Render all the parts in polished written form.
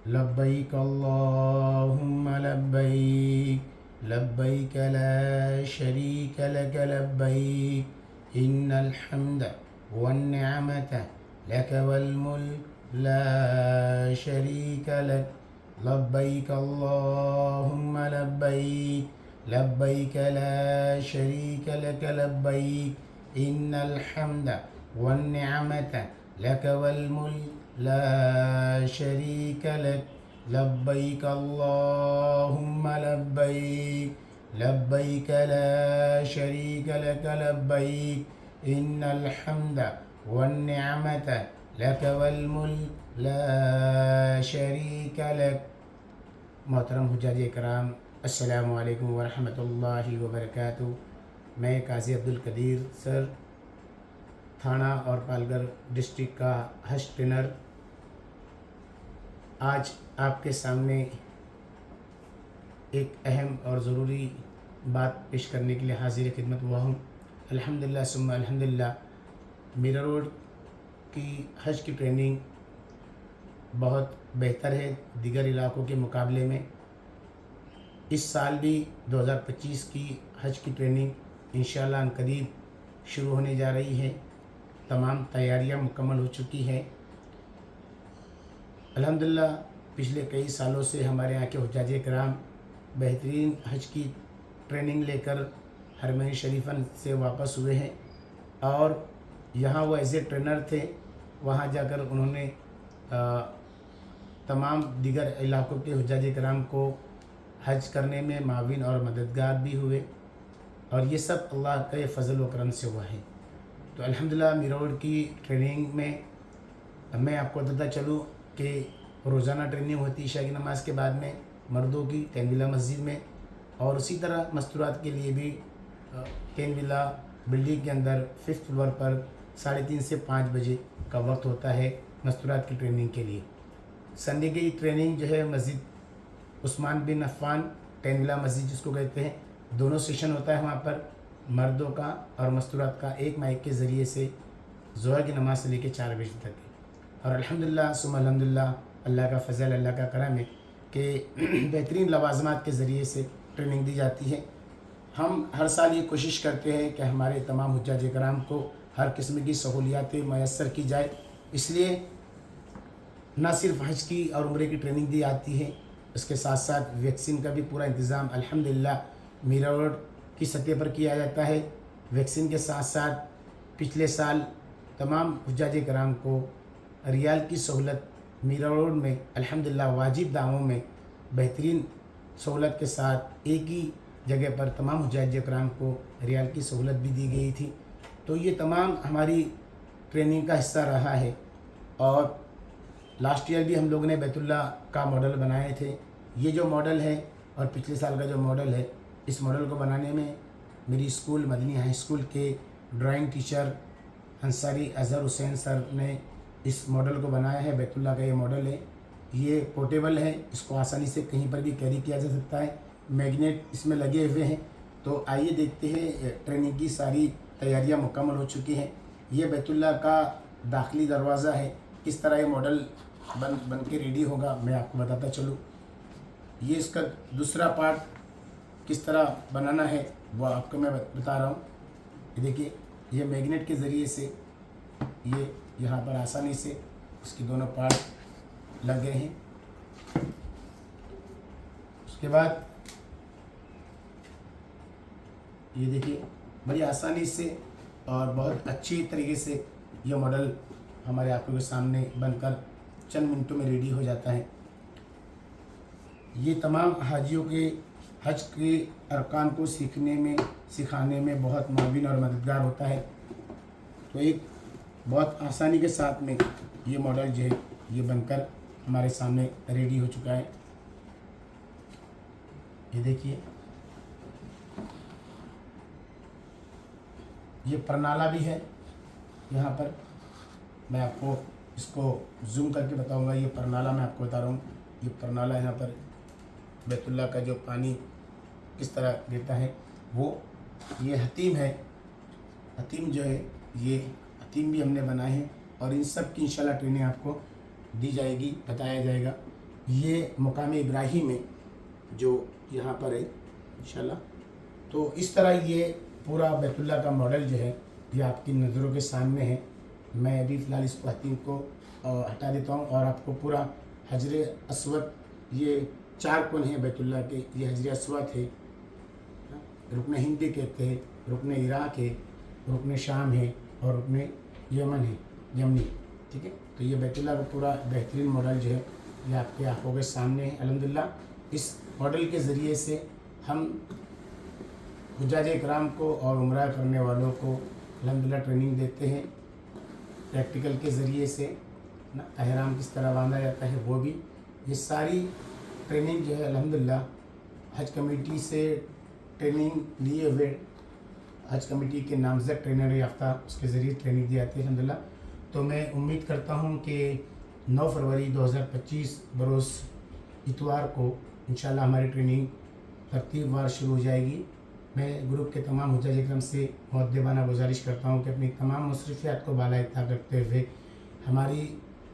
لبیک اللہم لبیک لبیک لا شریک لک لبیک ان الحمد والنعمت لک والملک لا شریک لک لبیک اللہم لبیک لبیک لا شریک لک لبیک ان الحمد والنعمت لک والملک لا شریک لک لبیک اللہم لبیک لبیک لا شریک لک لبیک ان الحمد والنعمت لک والملک لا شریک لک۔ محترم حجاج کرام، السلام علیکم ورحمۃ اللہ وبرکاتہ۔ میں قاضی عبدالقدیر سر، تھانہ اور پالگھر ڈسٹرکٹ کا حج ٹرینر، آج آپ کے سامنے ایک اہم اور ضروری بات پیش کرنے کے لیے حاضر خدمت ہوا ہوں۔ الحمدللہ ثم الحمدللہ، میرا روڈ کی حج کی ٹریننگ بہت بہتر ہے دیگر علاقوں کے مقابلے میں۔ اس سال بھی 2025 کی حج کی ٹریننگ انشاءاللہ عنقریب شروع ہونے جا رہی ہے۔ تمام تیاریاں مکمل ہو چکی ہیں۔ الحمدللہ پچھلے کئی سالوں سے ہمارے یہاں کے حجاج کرام بہترین حج کی ٹریننگ لے کر حرمین شریفین سے واپس ہوئے ہیں، اور یہاں وہ ایز اے ٹرینر تھے۔ وہاں جا کر انہوں نے تمام دیگر علاقوں کے حجاج کرام کو حج کرنے میں معاون اور مددگار بھی ہوئے، اور یہ سب اللہ کے فضل و کرم سے ہوا ہے۔ تو الحمدللہ میرا روڈ کی ٹریننگ میں آپ کو بتاتا چلوں کہ روزانہ ٹریننگ ہوتی عشاء کی نماز کے بعد میں مردوں کی تین ویلا مسجد میں، اور اسی طرح مستورات کے لیے بھی تین ویلا بلڈنگ کے اندر 5th فلور پر 3:30 سے 5 بجے کا وقت ہوتا ہے مستورات کی ٹریننگ کے لیے۔ سنڈے کی ٹریننگ جو ہے مسجد عثمان بن عفان تین ویلا مسجد جس کو کہتے ہیں، دونوں سیشن ہوتا ہے وہاں پر، مردوں کا اور مستورات کا ایک مائک کے ذریعے سے ظہر کی نماز سے لے کے 4 بجے تک ہے۔ اور الحمدللہ ثم الحمدللہ، اللہ کا فضل، اللہ کا کرم ہے کہ بہترین لوازمات کے ذریعے سے ٹریننگ دی جاتی ہے۔ ہم ہر سال یہ کوشش کرتے ہیں کہ ہمارے تمام حجاج کرام کو ہر قسم کی سہولیات میسر کی جائے، اس لیے نہ صرف حج کی اور عمرے کی ٹریننگ دی جاتی ہے، اس کے ساتھ ساتھ ویکسین کا بھی پورا انتظام الحمدللہ میرا روڈ کی سطح پر کیا جاتا ہے۔ ویکسین کے ساتھ ساتھ پچھلے سال تمام حجاج کرام کو ریال کی سہولت میرا روڈ میں الحمدللہ واجب داموں میں بہترین سہولت کے ساتھ ایک ہی جگہ پر تمام حجاج کرام کو ریال کی سہولت بھی دی گئی تھی۔ تو یہ تمام ہماری ٹریننگ کا حصہ رہا ہے، اور لاسٹ ایئر بھی ہم لوگوں نے بیت اللہ کا ماڈل بنائے تھے۔ یہ جو ماڈل ہے اور پچھلے سال کا جو ماڈل ہے، اس ماڈل کو بنانے میں میری اسکول مدنی ہائی اسکول کے ڈرائنگ ٹیچر انصاری اظہر حسین سر نے اس ماڈل کو بنایا ہے۔ بیت اللہ کا یہ ماڈل ہے، یہ پورٹیبل ہے، اس کو آسانی سے کہیں پر بھی کیری کیا جا سکتا ہے، میگنیٹ اس میں لگے ہوئے ہیں۔ تو آئیے دیکھتے ہیں، ٹریننگ کی ساری تیاریاں مکمل ہو چکی ہیں۔ یہ بیت اللہ کا داخلی دروازہ ہے، کس طرح یہ ماڈل بن کے ریڈی ہوگا میں آپ کو بتاتا چلوں۔ یہ اس کا دوسرا پارٹ کس طرح بنانا ہے وہ آپ کو میں بتا رہا ہوں۔ یہ دیکھیے، یہ میگنیٹ کے ذریعے سے یہ یہاں پر آسانی سے اس کی دونوں پارٹ لگ گئے ہیں۔ اس کے بعد یہ دیکھیے، بڑی آسانی سے اور بہت اچھی طریقے سے یہ ماڈل ہمارے آنکھوں کے سامنے بن کر چند منٹوں میں ریڈی ہو جاتا ہے۔ یہ تمام حاجیوں کے حج کے ارکان کو سکھانے میں بہت معاون اور مددگار ہوتا ہے۔ تو ایک بہت آسانی کے ساتھ میں یہ ماڈل جو ہے یہ بن کر ہمارے سامنے ریڈی ہو چکا ہے۔ یہ دیکھیے، یہ پرنالہ بھی ہے یہاں پر، میں آپ کو اس کو زوم کر کے بتاؤں گا۔ یہ پرنالہ میں آپ کو بتا رہا ہوں، یہ پرنالہ یہاں پر بیت اللہ کا جو پانی کس طرح دیتا ہے وہ، یہ حتیم ہے، حتیم جو ہے یہ حتیم بھی ہم نے بنائے ہیں، اور ان سب کی انشاءاللہ ٹریننگ آپ کو دی جائے گی، بتایا جائے گا۔ یہ مقام ابراہیم ہے جو یہاں پر ہے انشاءاللہ. تو اس طرح یہ پورا بیت اللہ کا ماڈل جو ہے یہ آپ کی نظروں کے سامنے ہے. میں ابھی فی الحال اس پوتین کو ہٹا دیتا ہوں اور آپ کو پورا حجر اسود، یہ 4 کون ہیں بیت اللہ کے. یہ حجر اسود ہے، رکن ہندی کہتے ہیں، رکن عراق ہے، رکن شام ہے اور رکن یمن ہے، یمنی. ٹھیک ہے، تو یہ بیت اللہ کا پورا بہترین ماڈل جو ہے یہ آپ کے آنکھوں کے سامنے ہے. الحمدللہ اس ماڈل کے ذریعے سے ہم حجاج اکرام کو اور عمرہ کرنے والوں کو الحمدللہ ٹریننگ دیتے ہیں پریکٹیکل کے ذریعے سے. احرام کس طرح باندھا جاتا ہے وہ بھی، یہ ساری ٹریننگ جو ہے الحمدللہ حج کمیٹی سے ٹریننگ لیے ہوئے، حج کمیٹی کے نامزد ٹرینر یافتہ اس کے ذریعے ٹریننگ دی جاتی ہے الحمدللہ. تو میں امید کرتا ہوں کہ 9 فروری 2025 بروز اتوار کو انشاءاللہ ہماری ٹریننگ ترتیب وار شروع ہو جائے گی. میں گروپ کے تمام حجاج اکرام سے مؤدبانہ گزارش کرتا ہوں کہ اپنی تمام مصروفیات کو بالائے طاقت رکھتے ہوئے ہماری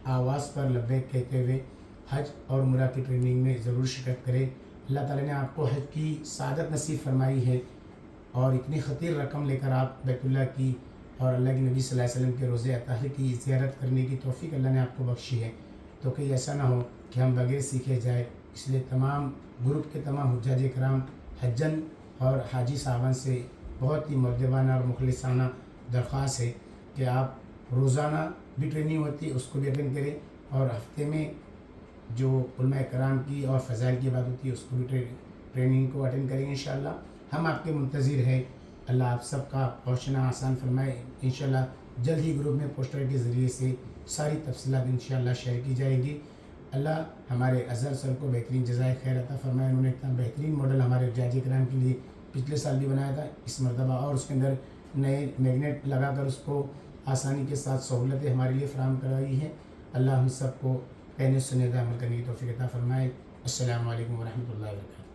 آواز پر لبیک کہتے ہوئے حج اور عمرہ کی ٹریننگ میں ضرور شرکت کرے. اللہ تعالیٰ نے آپ کو حج کی سعادت نصیب فرمائی ہے اور اتنی خطیر رقم لے کر آپ بیت اللہ کی اور اللہ کے نبی صلی اللہ علیہ وسلم کے روضہ اطہر کی زیارت کرنے کی توفیق اللہ نے آپ کو بخشی ہے. تو کہ ایسا نہ ہو کہ ہم بغیر سیکھے جائے. اس لیے تمام گروپ کے تمام حجاج کرام حجن اور حاجی صاحبان سے بہت ہی مؤدبانہ اور مخلصانہ درخواست ہے کہ آپ روزانہ بھی ٹریننگ ہوتی ہے اس کو بھی اٹینڈ کریں، اور ہفتے میں جو علماء کرام کی اور فضائل کی بات ہوتی ہے اس کو بھی ٹریننگ کو اٹینڈ کریں انشاءاللہ. ہم آپ کے منتظر ہیں. اللہ آپ سب کا پہنچنا آسان فرمائے. انشاءاللہ جلد ہی گروپ میں پوسٹر کے ذریعے سے ساری تفصیلات انشاءاللہ شیئر کی جائے گی. اللہ ہمارے اظہر سر کو بہترین جزائے خیر عطا فرمائے. انہوں نے اتنا بہترین ماڈل ہمارے حجاج کرام کے لیے پچھلے سال بھی بنایا تھا اس مرتبہ، اور اس کے اندر نئے میگنیٹ لگا کر اس کو آسانی کے ساتھ سہولتیں ہمارے لیے فراہم کرائی ہیں. اللہ ہم سب کو پہنے سنے عمل کرنے کی توفیق عطا فرمائے. السلام علیکم ورحمۃ اللہ وبرکاتہ.